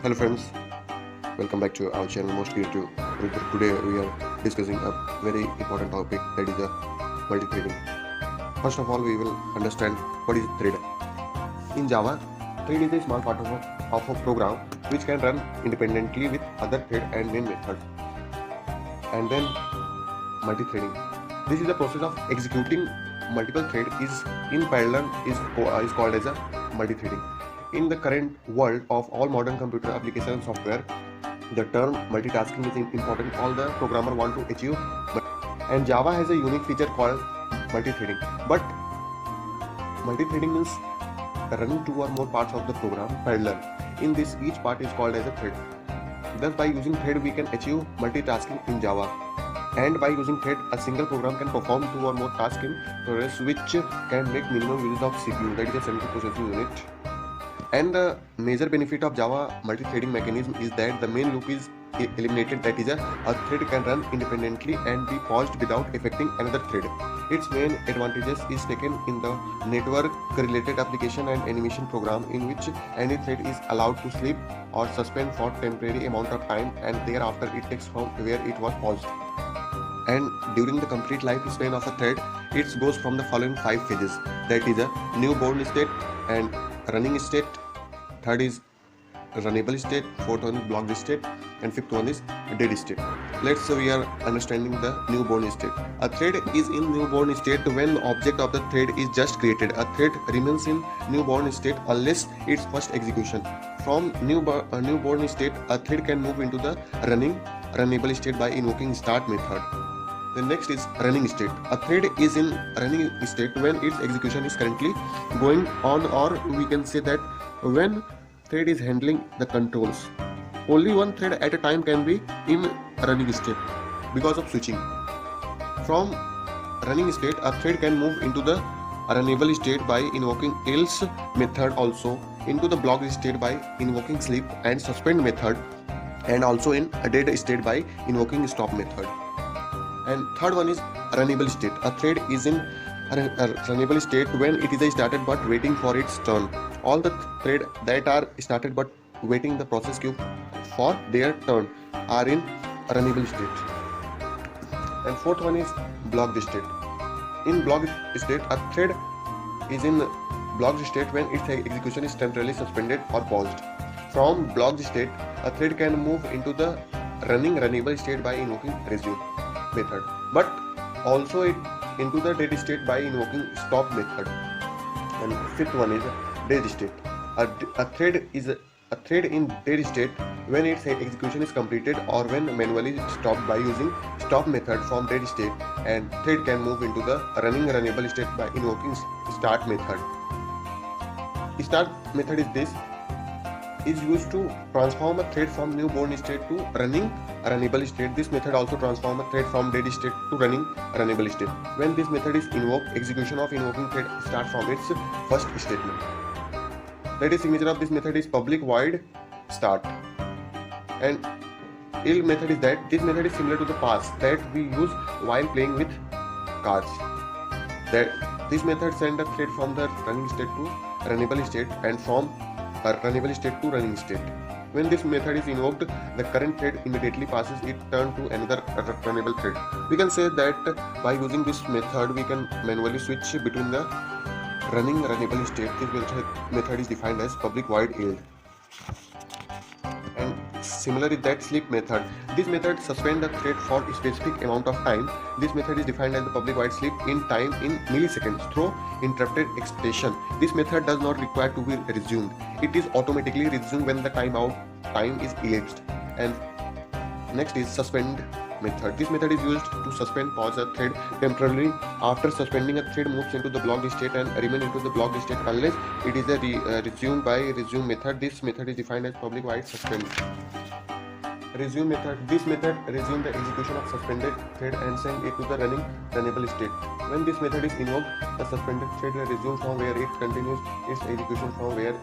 Hello friends, welcome back to our channel Most Creative. Today we are discussing a very important topic, that is the multi-threading. First of all, we will understand what is thread. In Java, thread is a small part of a program which can run independently with other thread and main methods. And then multi-threading. This is the process of executing multiple threads is in parallel is called as a multi-threading. In the current world of all modern computer application and software, the term multitasking is important. All the programmer want to achieve, and Java has a unique feature called multi-threading. But multi-threading means running two or more parts of the program parallel. In this, each part is called as a thread. Thus, by using thread, we can achieve multitasking in Java. And by using thread, a single program can perform two or more tasks in progress, which can make minimum use of CPU, that is a central processing unit. And the major benefit of Java multi-threading mechanism is that the main loop is eliminated, that is a thread can run independently and be paused without affecting another thread. Its main advantages is taken in the network related application and animation program, in which any thread is allowed to sleep or suspend for temporary amount of time, and thereafter it takes from where it was paused. And during the complete lifespan of a thread, it goes from the following 5 phases, that is a newborn state and running state, third is runnable state, fourth one is blocked state, and fifth one is dead state. Let's say we are understanding the newborn state. A thread is in newborn state when the object of the thread is just created. A thread remains in newborn state unless its first execution. From newborn state, a thread can move into the runnable state by invoking start method. The next is running state. A thread is in running state when its execution is currently going on, or we can say that when thread is handling the controls. Only one thread at a time can be in running state because of switching. From running state, a thread can move into the runnable state by invoking else method, also into the blocked state by invoking sleep and suspend method, and also in a dead state by invoking stop method. And third one is runnable state. A thread is in a runnable state when it is started but waiting for its turn. All the thread that are started but waiting the process queue for their turn are in runnable state. And fourth one is blocked state. In blocked state, a thread is in blocked state when its execution is temporarily suspended or paused. From blocked state, a thread can move into the runnable state by invoking resume method, but also it into the dead state by invoking stop method. And fifth one is dead state. A thread is a thread in dead state when its execution is completed or when manually stopped by using stop method from dead state, and thread can move into the runnable state by invoking start method. Start method is used to transform a thread from newborn state to runnable state. This method also transforms a thread from dead state to runnable state. When this method is invoked, execution of invoking thread starts from its first statement. That is, signature of this method is public void start. And ill method is that this method is similar to the pass that we use while playing with cards. That this method sends a thread from the running state to runnable state and from a runnable state to running state. When this method is invoked, the current thread immediately passes its turn to another runnable thread. We can say that by using this method, we can manually switch between the runnable state. This method is defined as public void yield. And similar is that sleep method. This method suspends the thread for a specific amount of time. This method is defined as the public void sleep in time in milliseconds through interrupted expression. This method does not require to be resumed. It is automatically resumed when the time is elapsed. And next is suspend method. This method is used to suspend pause a thread temporarily. After suspending, a thread moves into the blocked state and remain into the blocked state unless it is resumed by resume method. This method is defined as public void suspend. Resume method. This method resumes the execution of suspended thread and send it to the runnable state. When this method is invoked, the suspended thread resumes from where it continues its execution from where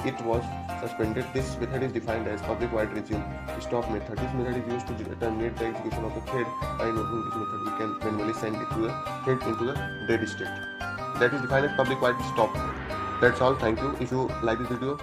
it was suspended. This method is defined as public void resume stop method. This method is used to terminate the execution of the thread. By invoking this method, we can manually send it to the thread into the dead state. That is defined as public void stop. That's all. Thank you. If you like this video,